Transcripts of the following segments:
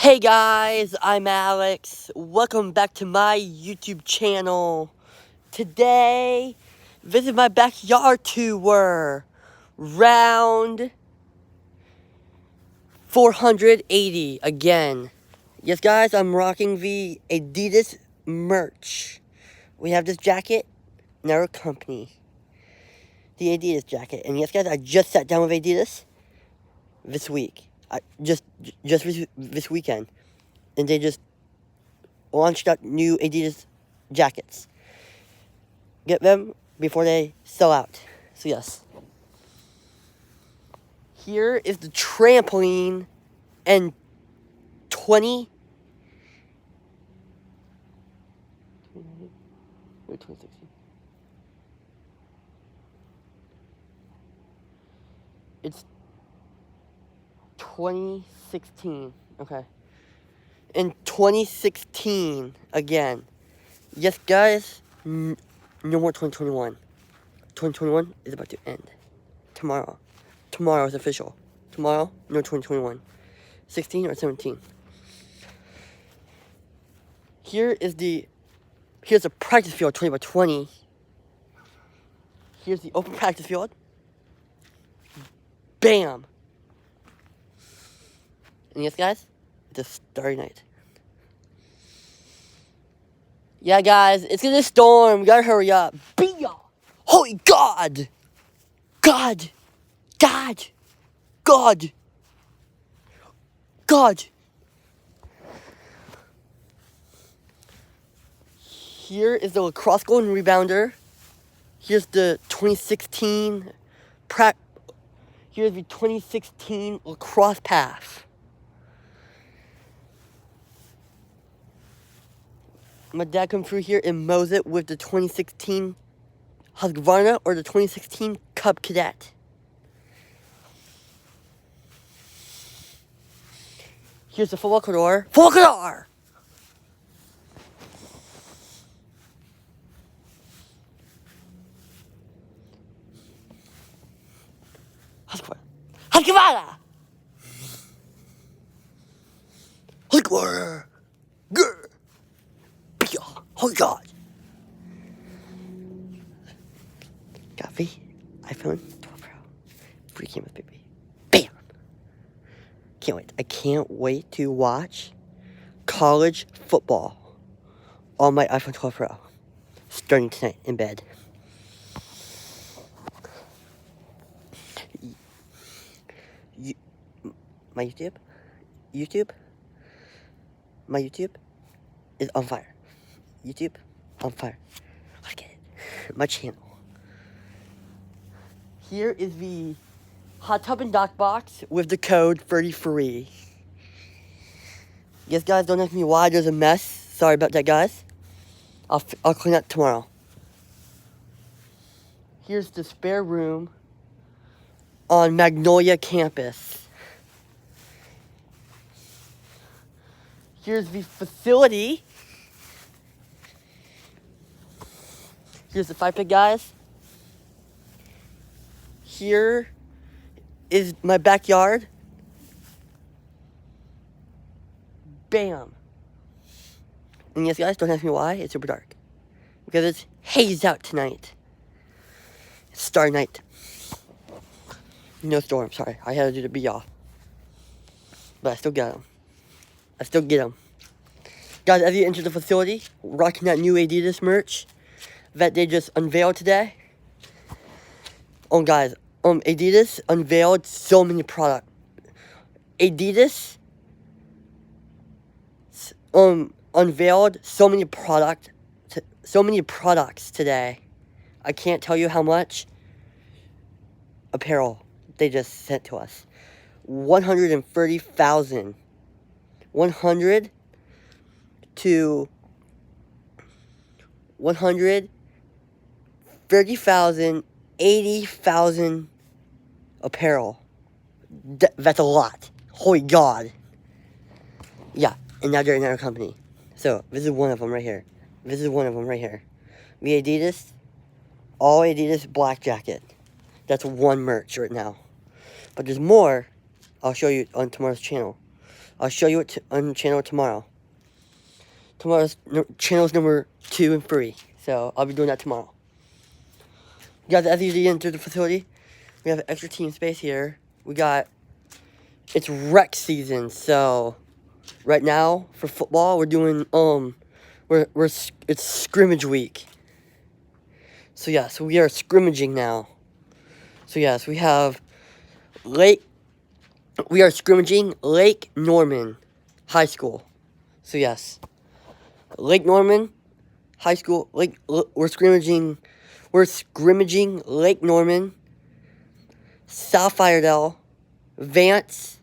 Hey guys, I'm Alex. Welcome back to my YouTube channel. Today, visit my backyard tour. Round 480 again. Yes guys, I'm rocking the Adidas merch. We have this jacket in our company. The Adidas jacket. And yes guys, I just sat down with Adidas this week. Just this weekend. And they just launched out new Adidas jackets. Get them before they sell out. So yes. Here is the trampoline and 2016. It's 2016. Okay. In 2016 again. Yes, guys. No more 2021. 2021 is about to end. Tomorrow. Tomorrow is official. Tomorrow, no 2021. 16 or 17. Here's a practice field 20 by 20. Here's the open practice field. Bam! And yes, guys, it's a starry night. Yeah, guys, it's gonna storm. We gotta hurry up. Bia! Holy God! God! God! God! God! Here is the lacrosse golden rebounder. Here's the 2016 Here's the 2016 lacrosse pass. My dad come through here and mows it with the 2016 Husqvarna or the 2016 Cub Cadet. Here's the football door. Football door! Husqvarna. Husqvarna! Husqvarna! Grr! Oh God! Got the iPhone 12 Pro. Free cameras, baby. Bam! Can't wait. I can't wait to watch college football on my iPhone 12 Pro. Starting tonight in bed. My YouTube is on fire. YouTube on fire. Let's get it. My channel. Here is the hot tub and dock box with the code 33. Yes, guys, don't ask me why there's a mess. Sorry about that, guys. I'll clean up tomorrow. Here's the spare room on Magnolia campus. Here's the facility. Here's the fire pit, guys. Here is my backyard. Bam. And yes, guys, don't ask me why. It's super dark. Because it's haze out tonight. It's star night. No storm, sorry. I had to do the be off. But I still got them. Guys, as you enter the facility, rocking that new Adidas merch that they just unveiled today. Oh, guys, Adidas unveiled so many products. Adidas unveiled so many products today. I can't tell you how much apparel they just sent to us. 130,000. 100 to 130,000, 80,000 apparel. That's a lot. Holy God. Yeah, and now they're in our company. So, this is one of them right here. The Adidas, all Adidas black jacket. That's one merch right now. But there's more I'll show you on tomorrow's channel. I'll show you it on channel tomorrow. Tomorrow's channels number 2 and 3. So I'll be doing that tomorrow. Guys, as you enter the facility, we have extra team space here. It's rec season, so right now for football we're doing it's scrimmage week. So yes, we are scrimmaging now. So yes, we are scrimmaging Lake Norman High School. So yes, Lake Norman High School. We're scrimmaging Lake Norman, South Iredell, Vance,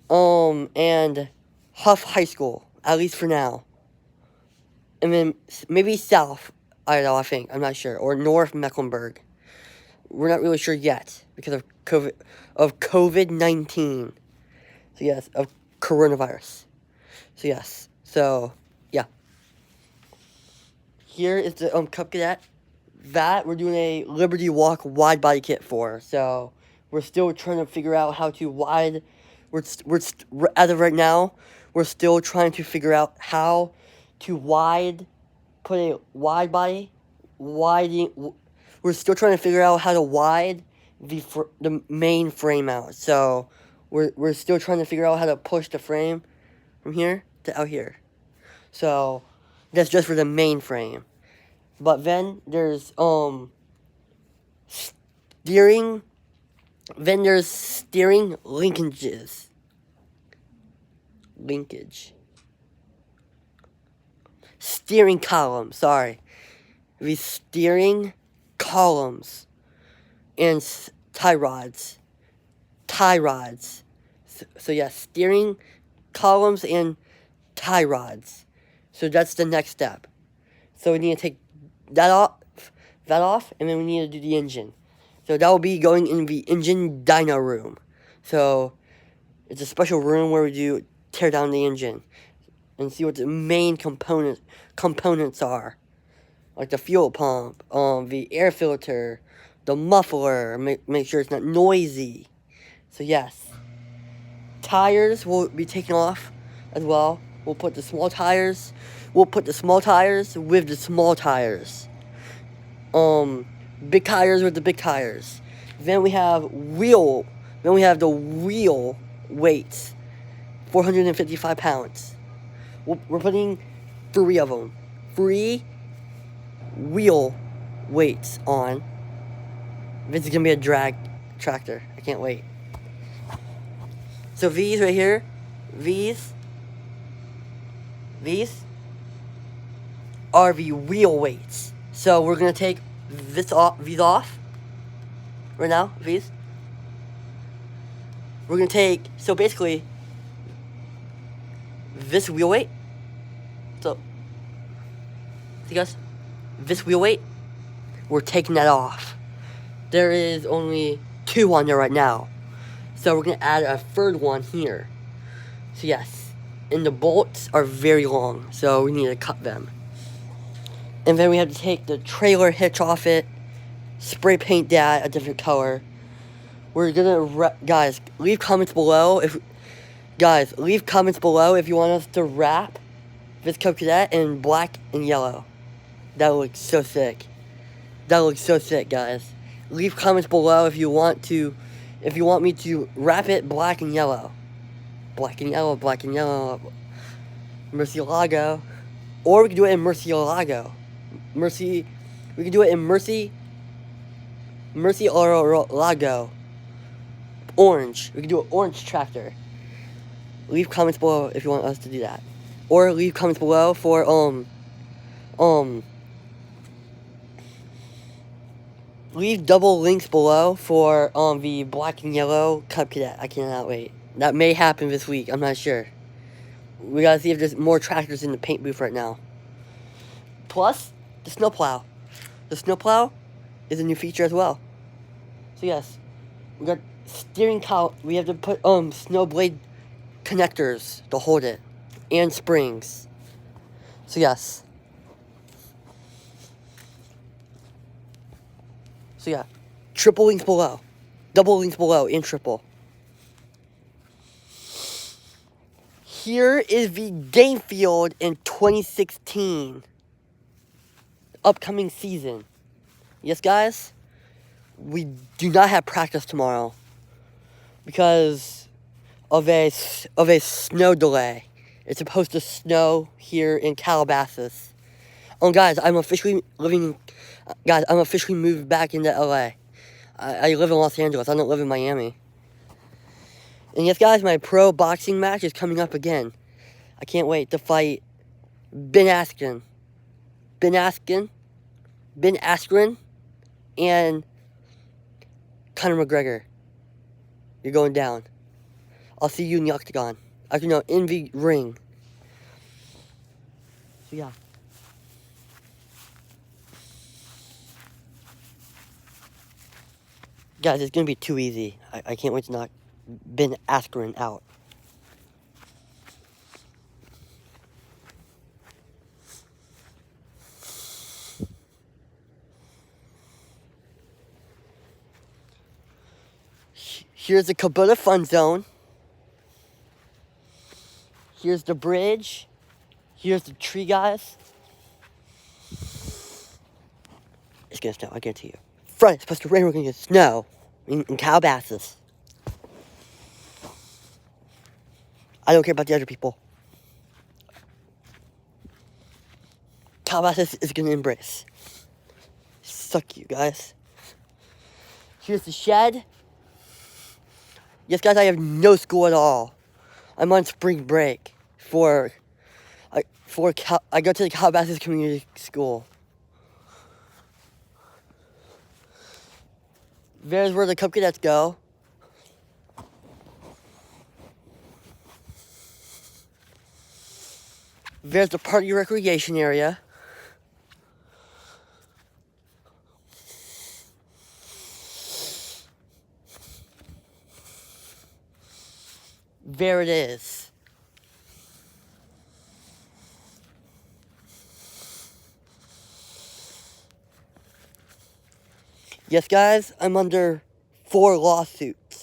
and Huff High School, at least for now. And then maybe South Iredell, I think. I'm not sure. Or North Mecklenburg. We're not really sure yet because of COVID-19. So yes, of coronavirus. So yes. So yeah. Here is the Cub Cadet that we're doing a Liberty Walk wide body kit for. So we're still trying to figure out how to wide. As of right now, we're still trying to figure out how to put a wide body, we're still trying to figure out how to wide the main frame out. So we're still trying to figure out how to push the frame from here to out here. So that's just for the main frame. But then there's steering linkages. Steering column, sorry. The steering columns and tie rods. So yeah, steering columns and tie rods. So that's the next step. So we need to take that off, and then we need to do the engine. So that will be going in the engine dyno room. So it's a special room where we tear down the engine and see what the main components are. Like the fuel pump, the air filter, the muffler, make sure it's not noisy. So yes. Tires will be taken off as well. We'll put the small tires with the small tires. Big tires with the big tires. Then we have the wheel weights, 455 pounds. We're putting 3 of them. 3 wheel weights on. This is gonna be a drag tractor. I can't wait. So these right here, these are the wheel weights. So we're gonna take these off right now. These. We're gonna take, so basically this wheel weight. So see guys, this wheel weight, we're taking that off. There is only 2 on there right now. So we're going to add a 3rd one here. So yes, and the bolts are very long, so we need to cut them. And then we have to take the trailer hitch off it, spray paint that a different color. We're going to, guys, leave comments below if you want us to wrap this Cub Cadet in black and yellow. That looks so sick. Guys. Leave comments below if you want me to wrap it black and yellow. Murcielago. Or we can do it in Murcielago. We can do it in Murcielago. Orange. We can do an orange tractor. Leave comments below if you want us to do that. Or leave comments below for leave double links below for the black and yellow Cub Cadet. I cannot wait. That may happen this week. I'm not sure. We gotta see if there's more tractors in the paint booth right now. Plus, the snowplow. The snowplow is a new feature as well. So yes, we got steering column. We have to put snow blade connectors to hold it, and springs. So yes. So yeah, triple links below, double links below, and triple. Here is the game field in 2016. Upcoming season. Yes, guys? We do not have practice tomorrow because of a snow delay. It's supposed to snow here in Calabasas. Oh, guys, I'm officially moved back into LA. I live in Los Angeles. I don't live in Miami. And yes, guys, my pro boxing match is coming up again. I can't wait to fight Ben Askren, and Conor McGregor. You're going down. I'll see you in the octagon. Actually, no, in the ring. So, yeah. Guys, it's going to be too easy. I can't wait to knock Ben Askren out. Here's the Kubota Fun Zone. Here's the bridge. Here's the tree, guys. It's gonna snow, I guarantee you. Friday, it's supposed to rain, we're gonna get snow in Calabasas. I don't care about the other people. Calabasas is gonna embrace. Suck you guys. Here's the shed. Yes, guys, I have no school at all. I'm on spring break I go to the Calabasas Community School. There's where the Cub Cadets go. There's the party recreation area. There it is. Yes, guys, I'm under 4 lawsuits.